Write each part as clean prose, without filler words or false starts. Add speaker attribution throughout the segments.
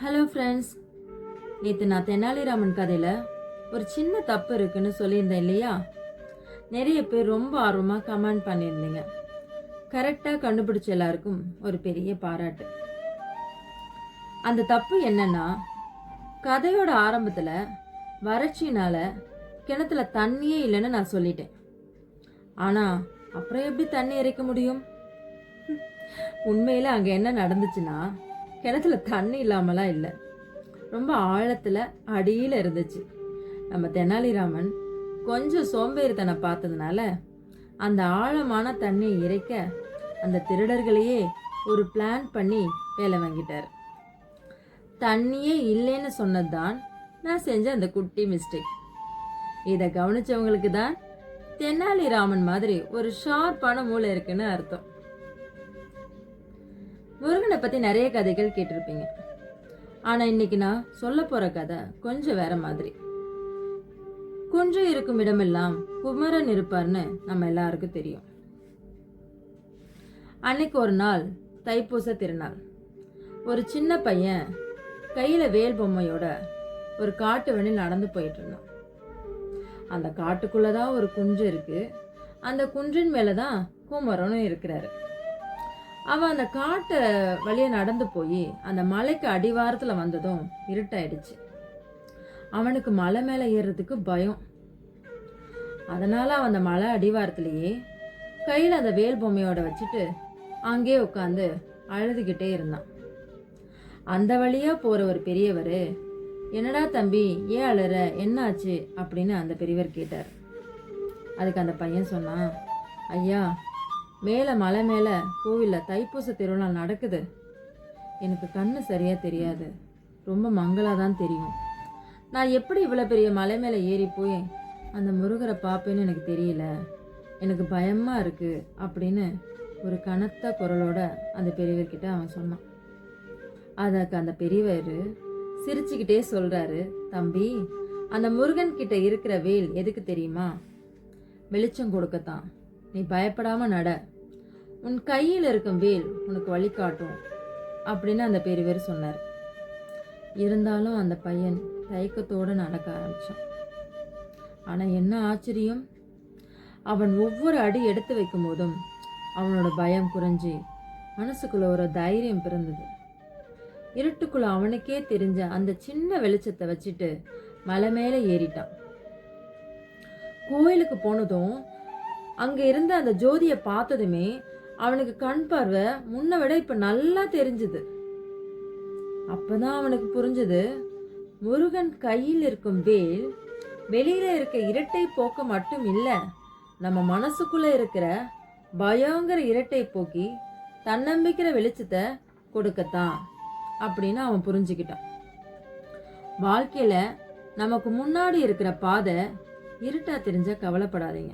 Speaker 1: Hello friends, நேற்று நான் தெனாலிராமன் கதையில் ஒரு சின்ன தப்பு இருக்குன்னு சொல்லியிருந்தேன் இல்லையா? நிறைய பேர் ரொம்ப ஆர்வமாக கமெண்ட் பண்ணியிருந்தீங்க. கரெக்டாக கண்டுபிடிச்ச எல்லாருக்கும் ஒரு பெரிய பாராட்டு. அந்த தப்பு என்னன்னா, கதையோட ஆரம்பத்தில் வறட்சினால கிணத்துல தண்ணியே இல்லைன்னு நான் சொல்லிட்டேன். ஆனால் அப்புறம் எப்படி தண்ணி இறைக்க முடியும்? உண்மையில் அங்கே என்ன நடந்துச்சுன்னா, கிணத்துல தண்ணி இல்லாமலாம் இல்லை, ரொம்ப ஆழத்தில் அடியில் இருந்துச்சு. நம்ம தெனாலிராமன் கொஞ்சம் சோம்பேறித்தனை பார்த்ததுனால அந்த ஆழமான தண்ணியை இறைக்க அந்த திருடர்களையே ஒரு பிளான் பண்ணி வேலை வாங்கிட்டார். தண்ணியே இல்லைன்னு சொன்னது தான் நான் செஞ்ச அந்த குட்டி மிஸ்டேக். இதை கவனிச்சவங்களுக்கு தான் தெனாலிராமன் மாதிரி ஒரு ஷார்ப்பான மூளை இருக்குன்னு அர்த்தம். முருகனை பற்றி நிறைய கதைகள் கேட்டிருப்பீங்க. ஆனால் இன்னைக்கு நான் சொல்ல போகிற கதை கொஞ்சம் வேற மாதிரி. குன்று இருக்கும் இடமெல்லாம் குமரன் இருப்பார்னு நம்ம எல்லாருக்கும் தெரியும். அன்னைக்கு ஒரு நாள் தைப்பூச திருநாள். ஒரு சின்ன பையன் கையில் வேல் பொம்மையோட ஒரு காட்டு வழியில் நடந்து போயிட்டு இருந்தான். அந்த காட்டுக்குள்ளதான் ஒரு குன்று இருக்கு. அந்த குன்றின் மேலதான் குமரனும் இருக்கிறாரு. அவன் அந்த காட்டு வழியை நடந்து போய் அந்த மலைக்கு அடிவாரத்தில் வந்ததும் இருட்டாயிடுச்சு. அவனுக்கு மலை மேலே ஏறுறதுக்கு பயம். அதனால அவன் அந்த மலை அடிவாரத்திலேயே கையில் அந்த வேல் பொம்மையோட வச்சுட்டு அங்கே உட்காந்து அழுதுகிட்டே இருந்தான். அந்த வழியா போற ஒரு பெரியவர், என்னடா தம்பி ஏன் அழுற, என்னாச்சு அப்படின்னு அந்த பெரியவர் கேட்டார். அதுக்கு அந்த பையன் சொன்னான், ஐயா, மேலே மலை மேலே கோவிலில் தைப்பூச திருநாள் நடக்குது. எனக்கு கண்ணு சரியாக தெரியாது, ரொம்ப மங்களாக தான் தெரியும். நான் எப்படி இவ்வளோ பெரிய மலை மேலே ஏறி போய் அந்த முருகரை பார்ப்பேன்னு எனக்கு தெரியல, எனக்கு பயமாக இருக்குது அப்படின்னு ஒரு கனத்த குரலோட அந்த பெரியவர்கிட்ட அவன் சொன்னான். அதுக்கு அந்த பெரியவர் சிரிச்சுக்கிட்டே சொல்கிறாரு, தம்பி, அந்த முருகன் கிட்ட இருக்கிற வேல் எதுக்கு தெரியுமா? வெளிச்சம் கொடுக்கத்தான். நீ பயப்படாம நட, உன் கையில் இருக்கும் வேல் உனக்கு வழிகாட்டும் அப்படின்னு அந்த பெரியவர் சொன்னார். இருந்தாலும் அந்த பையன் தயக்கத்தோடு நடக்க ஆரம்பிச்சான். ஆனா என்ன ஆச்சரியம், அவன் ஒவ்வொரு அடி எடுத்து வைக்கும் போதும் அவனோட பயம் குறைஞ்சி மனசுக்குள்ள ஒரு தைரியம் பிறந்தது. இருட்டுக்குள்ள அவனுக்கே தெரிஞ்ச அந்த சின்ன வெளிச்சத்தை வச்சுட்டு மலை மேலே ஏறிட்டான். கோயிலுக்கு போனதும் அங்க இருந்த அந்த ஜோதியை பார்த்ததுமே அவனுக்கு கண் பார்வை முன்ன விட இப்ப நல்லா தெரிஞ்சுது. அப்பதான் அவனுக்கு புரிஞ்சது, முருகன் கையில் இருக்கும் வேல் வெளியில இருக்க இரட்டை போக்க மட்டும் இல்ல, நம்ம மனசுக்குள்ள இருக்கிற பயங்கர இரட்டை போக்கி தன்னம்பிக்கிற வெளிச்சத்தை கொடுக்கத்தான் அப்படின்னு அவன் புரிஞ்சுக்கிட்டான். வாழ்க்கையில நமக்கு முன்னாடி இருக்கிற பாதை இருட்டா தெரிஞ்சா கவலைப்படாதீங்க.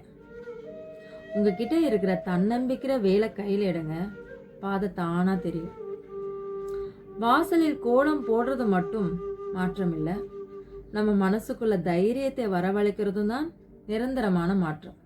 Speaker 1: உங்ககிட்ட இருக்கிற தன்னம்பிக்கிற வேலை கையில் எடுங்க, பாதை தானா தெரியும். வாசலில் கோலம் போடுறது மட்டும் மாற்றம் இல்லை, நம்ம மனசுக்குள்ள தைரியத்தை வரவழைக்கிறதும் தான் நிரந்தரமான மாற்றம்.